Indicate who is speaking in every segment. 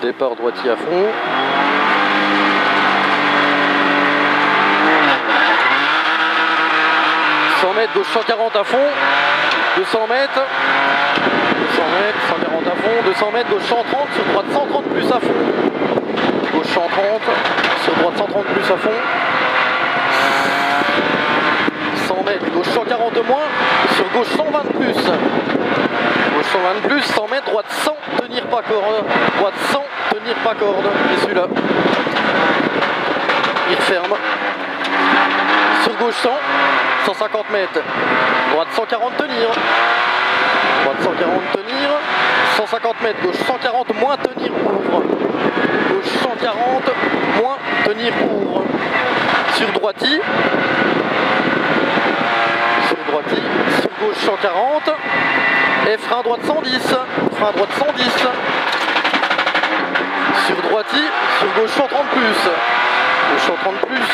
Speaker 1: Départ droitier à fond. Gauche 140 à fond, 200 mètres, 140 à fond, 200 mètres, gauche 130, sur droite 130 plus à fond, gauche 130, sur droite 130 plus à fond, 100 mètres, gauche 140 moins, sur gauche 120 plus, gauche 120 plus, 100 mètres, droite 100, tenir pas corde, droite 100, tenir pas corde, et celui-là, il referme, sur gauche 100, 150 mètres, droite 140 tenir, droite 140 tenir, 150 mètres, gauche 140 moins tenir ouvre, gauche 140 moins tenir ouvre, sur droiti, sur gauche 140, et frein droite 110, frein droite 110, sur droiti, sur gauche 130 plus, gauche 130 plus,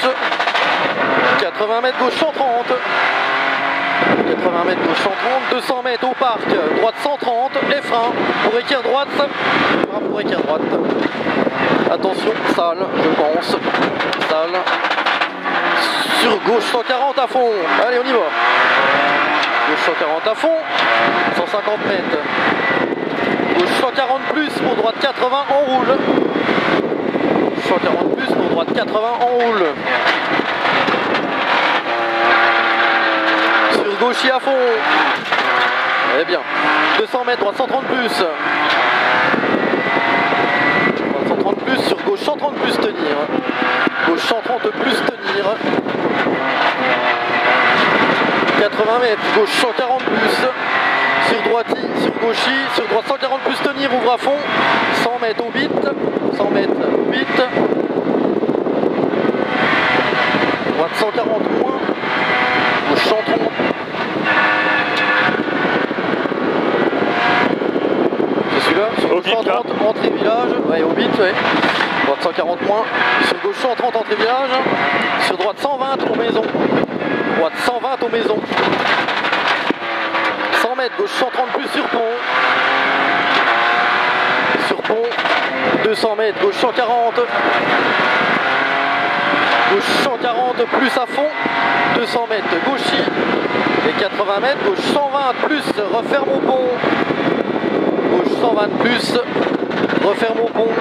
Speaker 1: 80 mètres gauche 130, 80 mètres gauche 130, 200 mètres au parc, droite 130 et frein pour équerre droite, frein pour équerre droite. Attention, sale, je pense, sale. Sur gauche 140 à fond, allez on y va. Gauche 140 à fond, 150 mètres. Gauche 140 plus pour droite 80, on roule. 140 plus pour droite 80, on roule. Gaucher à fond, eh bien, 200 mètres, droite 130 plus, droite 130 plus, sur gauche 130 plus tenir, gauche 130 plus tenir, 80 mètres, gauche 140 plus, sur droiti, sur gauchi, sur droite 140 plus tenir, ouvre à fond, 100 mètres au bit, 100 mètres au bit, droite 140 moins, gauche 130, sur gauche 130, entrée village, ouais, au bit, ouais. Droite 140 moins, sur gauche 130, entrée village, sur droite 120 aux maisons, droite 120 aux maisons, 100 mètres, gauche 130 plus sur pont, 200 mètres, gauche 140, gauche 140 plus à fond, 200 mètres, gauchi, et 80 mètres, gauche 120 plus, referme au pont, gauche 120 plus, referme au pont,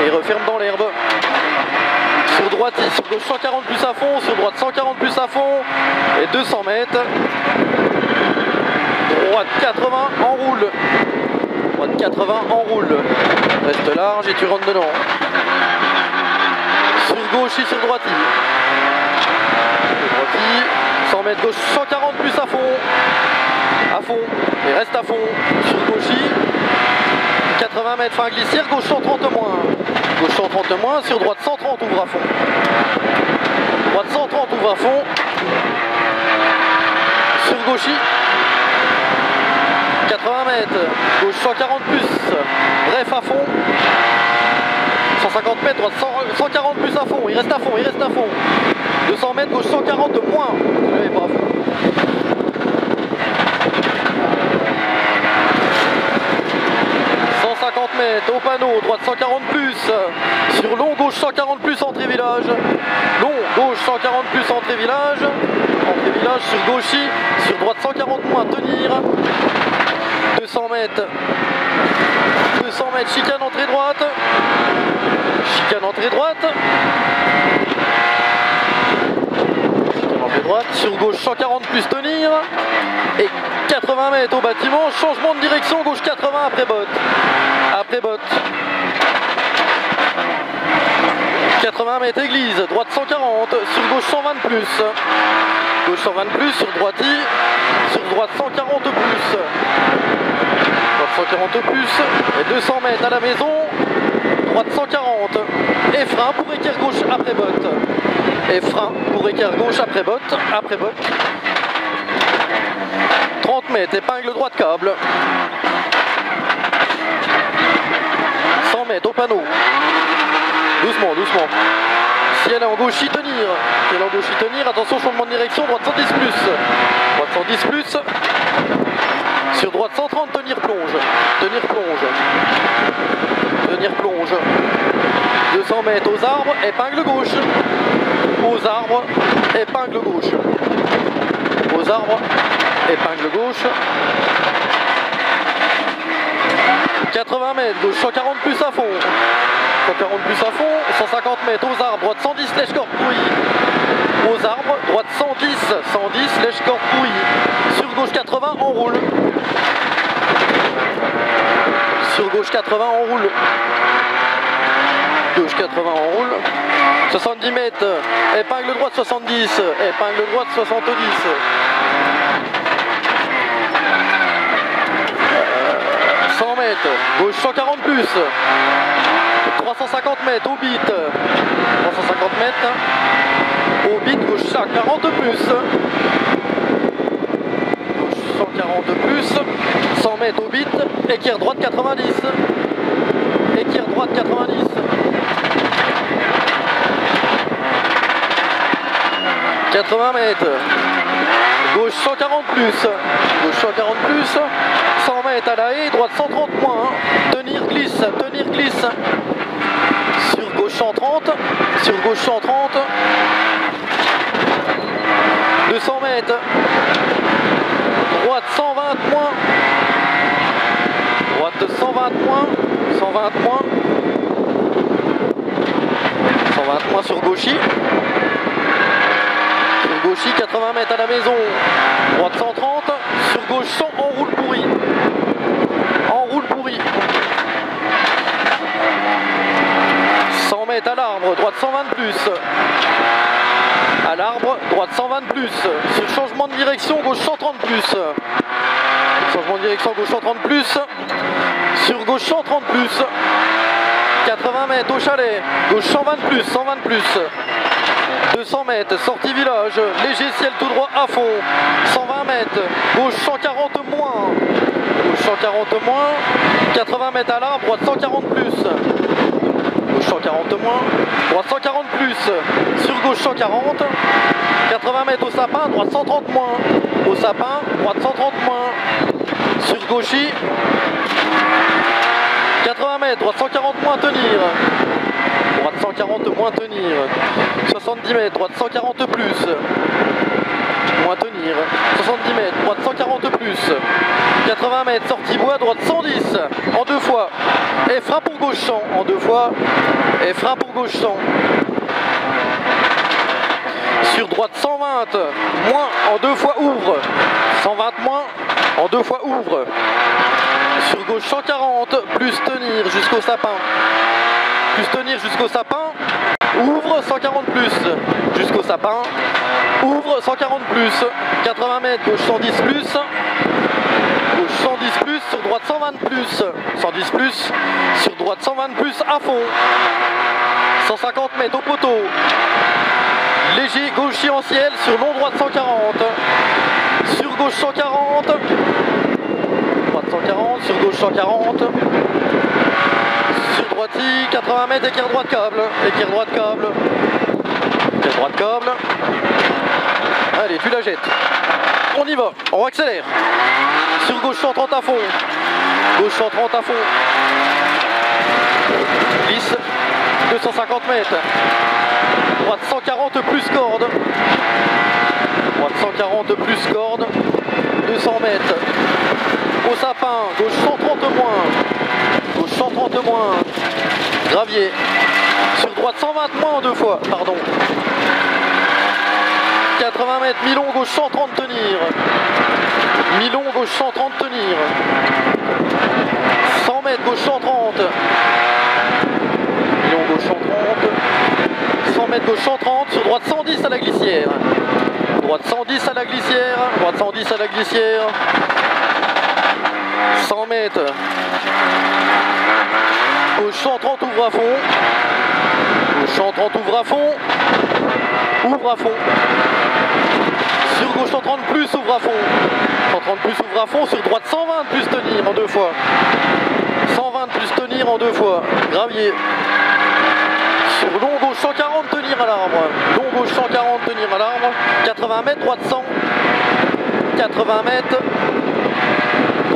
Speaker 1: et referme dans l'herbe. Sur droite, sur gauche 140 plus à fond, sur droite 140 plus à fond, et 200 mètres. Droite 80, enroule. Droite 80, enroule. Reste large et tu rentres dedans. Sur gauche et sur droite. 100 mètres gauche 140 plus à fond, et reste à fond, sur gauchi, 80 mètres fin glissière, gauche 130 moins, sur droite 130 ouvre à fond, droite 130 ouvre à fond, sur gauchi, 80 mètres, gauche 140 plus, bref à fond, 150 mètres, droite 140 plus à fond, il reste à fond, 200 mètres, gauche 140 moins, allez, bravo. 150 mètres au panneau, droite 140 plus, sur long gauche 140 plus, entrée village, long gauche 140 plus, entrée village sur gauchi, sur droite 140 moins, tenir, 200 mètres, chicane entrée droite, sur gauche 140 plus tenir, et 80 mètres au bâtiment, changement de direction, gauche 80 après botte, 80 mètres église, droite 140, sur gauche 120 plus, sur droiti, sur droite 140 plus, et 200 mètres à la maison, droite 140, et frein pour équerre gauche après botte, 30 mètres, épingle droite câble, 100 mètres au panneau, doucement, si elle est en gauche y tenir, attention changement de direction, droite 110 plus, sur droite 130 tenir plonge, longe. 200 mètres aux arbres, épingle gauche. Aux arbres, épingle gauche. Aux arbres, épingle gauche. 80 mètres, gauche 140 plus à fond. 140 plus à fond, 150 mètres aux arbres, droite 110, lèche-corde pourrie. Aux arbres, droite 110, 110, lèche-corde pourrie. Sur gauche 80, on roule. Sur gauche 80, on roule. Gauche 80, on roule. 70 mètres, épingle droite 70, épingle droite 70. 100 mètres, gauche 140 plus. 350 mètres au bit. 350 mètres. Au bit, gauche 140 plus. Gauche 140 plus. 100 mètres au bit. Équerre droite 90. Équerre droite 90. 80 mètres. Gauche 140 plus. Gauche 140 plus. 100 mètres à la haie. Droite 130 moins. Tenir glisse. Tenir glisse. Sur gauche 130. Sur gauche 130. 200 mètres. Droite 120 moins. Droite 120 moins. 120 moins. 120 moins sur gauchis. Gauchis 80 mètres à la maison, droite 130, sur gauche 100, en roule pourri. En roule pourri. 100 mètres à l'arbre, droite 120 plus. À l'arbre, droite 120 plus. Sur changement de direction, gauche 130 plus. Changement de direction, gauche 130 plus. Sur gauche 130 plus. 80 mètres au chalet, gauche 120 plus, 120 plus. 200 mètres, sortie village, léger ciel tout droit à fond, 120 mètres, gauche 140 moins, gauche 140 moins, 80 mètres à l'arbre, droite 140 plus, gauche 140 moins, droite 140 plus, sur gauche 140, 80 mètres au sapin, droite 130 moins, au sapin, droite 130 moins, sur gauchis, 80 mètres, droite 140 moins, tenir. Droite 140 moins tenir. 70 mètres, droite 140 plus. Moins tenir. 70 mètres, droite 140 plus. 80 mètres, sortie bois, droite 110. En deux fois. Et frein pour gauche 100. En deux fois. Et frein pour gauche 100. Sur droite 120. Moins en deux fois ouvre. 120 moins. En deux fois ouvre. Sur gauche 140. Plus tenir jusqu'au sapin. Plus tenir jusqu'au sapin, ouvre 140 plus, jusqu'au sapin, ouvre 140 plus, 80 mètres, gauche 110 plus, gauche 110 plus, sur droite 120 plus, 110 plus, sur droite 120 plus à fond, 150 mètres au poteau, léger gauchis en ciel, sur long droite 140, sur gauche 140, droite 140, sur gauche 140, droiti, 80 mètres, équerre droite câble, équerre droite câble, équerre droite câble. Allez, tu la jettes. On y va, on accélère. Sur gauche 130 à fond, gauche 130 à fond. Glisse, 250 mètres. Droite 140 plus corde. Droite 140 plus corde. 200 mètres. Au sapin, gauche 130 moins. Gauche 130 moins. Gravier. Sur droite 120 moins en deux fois, pardon. 80 mètres, mi-long, gauche 130 tenir. Mi-long, gauche 130 tenir. 100 mètres, gauche 130. Mi-long, gauche 130. 100 mètres, gauche 130. Sur droite 110 à la glissière. Droite 110 à la glissière. Droite 110 à la glissière. 100 mètres. Gauche 130 ouvre à fond. Gauche 130 ouvre à fond. Ouvre à fond. Sur gauche 130 plus ouvre à fond. 130 plus ouvre à fond. Sur droite 120 plus tenir en deux fois. 120 plus tenir en deux fois. Gravier. Sur long gauche 140 tenir à l'arbre. Long gauche 140 tenir à l'arbre. 80 mètres, droite 100. 80 mètres.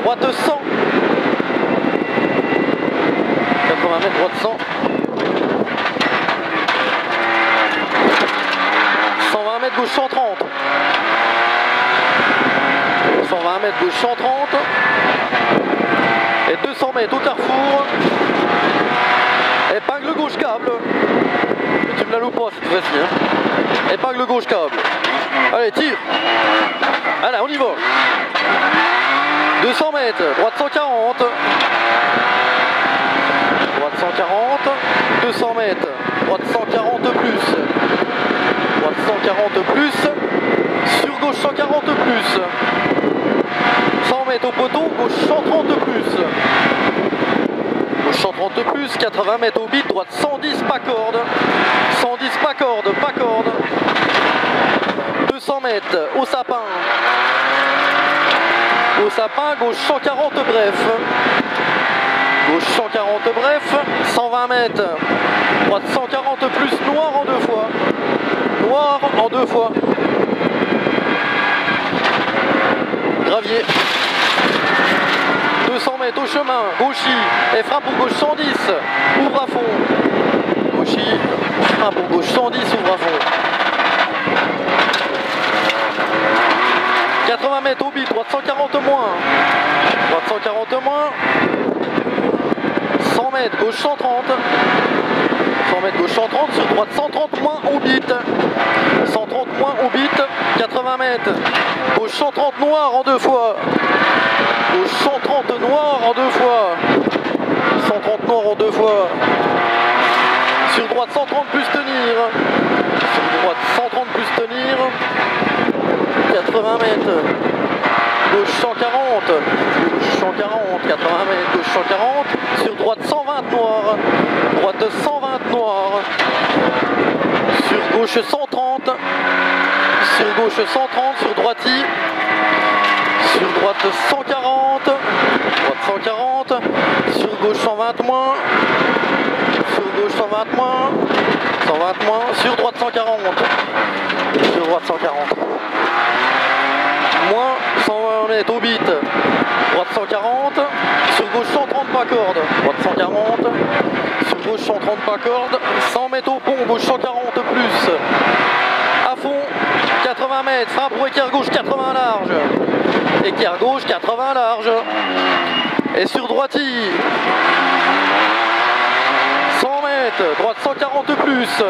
Speaker 1: Droite 100. 80 mètres, droite 100. 120 mètres, gauche 130. 120 mètres, gauche 130. Et 200 mètres au carrefour. Épingle gauche câble. Tu me la loupes pas cette fois-ci. Hein. Épingle gauche câble. Allez, tire. Allez, on y va. 200 mètres, droite 140. Droite 140. 200 mètres, droite 140 plus. Droite 140 plus. Sur gauche 140 plus. 100 mètres au poteau, gauche 130 plus. Gauche 130 plus, 80 mètres au bit, droite 110 pas corde. 110 pas corde, pas corde. 200 mètres au sapin. Au sapin, gauche 140 bref. Gauche 140 bref. 120 mètres. Droite 140 plus, noir en 2 fois. Noir en 2 fois. Gravier. 200 mètres au chemin, gauchis, et frappe pour gauche 110, ouvre à fond. Gauchis, frappe pour gauche 110, ouvre à fond. 80 mètres au bit, droite 140 moins. Droite 140 moins. 100 mètres, gauche 130. 100 mètres, gauche 130, sur droite 130 moins au bit. 130 moins au bit, 80 mètres. Gauche 130 noir en 2 fois. Gauche 130 noir en 2 fois. 130 noir en 2 fois. Sur droite 130 plus tenir. Sur droite 130 plus tenir. 80 mètres. Gauche 140. Gauche 140. 80 mètres. Gauche 140. Sur droite 120 noir. Droite 120 noir. Sur gauche 130. Sur gauche 130. Sur droiti. Sur droite 140. Droite 140. Sur gauche 120 moins. Sur gauche 120 moins. 120 moins. Sur droite 140. Sur droite 140. Moins 120 mètres au bit. Droite 140. Sur gauche 130 pas corde. Droite 140. Sur gauche 130 pas corde. 100 mètres au pont. Gauche 140 plus. À fond. 80 mètres. Frappe pour équerre gauche 80 large. Équerre gauche 80 large. Et sur droiti. 100 mètres. Droite 140 plus. Sur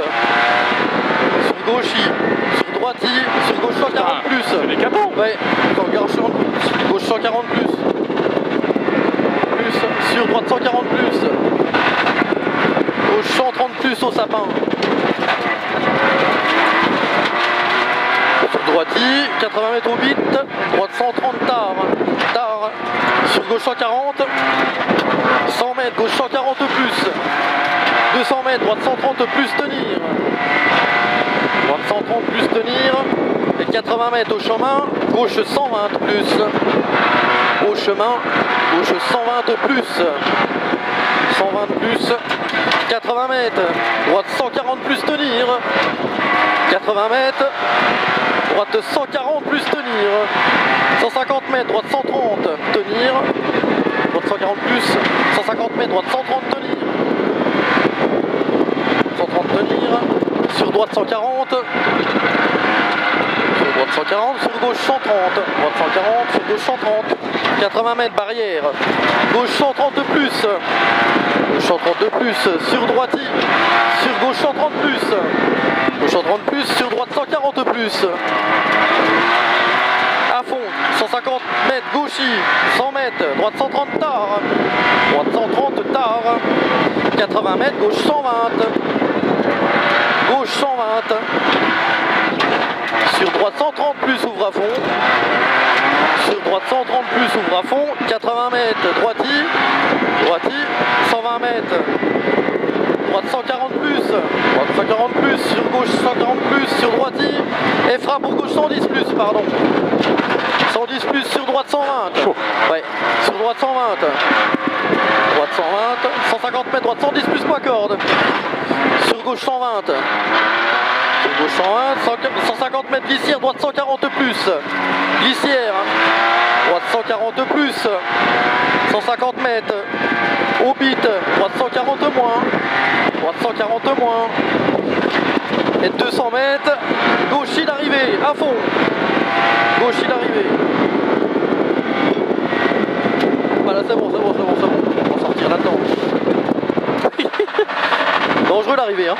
Speaker 1: gauchi. Sur droiti. Sur gauche 140 plus.
Speaker 2: C'est les cadeaux.
Speaker 1: Ouais. Gauche 140 plus. Plus. Sur droite 140 plus. Gauche 130 plus au sapin. Sur droiti, 80 mètres au bit, droite 130 tard, tard, sur gauche 140, 100 mètres, gauche 140 plus, 200 mètres, droite 130 plus tenir, droite 130 plus tenir, et 80 mètres au chemin, gauche 120 plus, au chemin, gauche 120 plus, 120 plus, 80 mètres, droite 140 plus tenir, 80 mètres, droite 140 plus tenir, 150 mètres, droite 130 tenir, droite 140 plus, 150 mètres, droite 130 tenir, 130 tenir, sur droite 140, sur droite 140, sur gauche 130, droite 140, sur gauche 130, 80 mètres barrière, gauche 130 plus, gauche 130 plus, sur droiti, sur gauche 130 plus, gauche 130 plus, sur droite 140 plus. À fond, 150 mètres gauchi, 100 mètres, droite 130 tard, droite 130 tard, 80 mètres, gauche 120, gauche 120, sur droite 130 plus ouvre à fond, sur droite 130 plus ouvre à fond, 80 mètres, droiti, droiti, 120 mètres, droite 140 plus, droite 140 plus, sur gauche 140 plus, sur droiti, et frappe au gauche 110 plus, pardon. 110 plus sur droite 120. Ouais, sur droite 120. Droite 120, 150 mètres, droite 110 plus pas corde. Sur gauche 120. Sur gauche 120, 150 mètres glissière, droite 140 plus. Glissière, droite 140 plus. 150 mètres. Au bit, droite 140 moins. 140 moins. Et 200 mètres, gauchis d'arrivée, à fond. Gauchis d'arrivée. Voilà, c'est bon. On va sortir là-dedans. Dangereux l'arrivée, hein.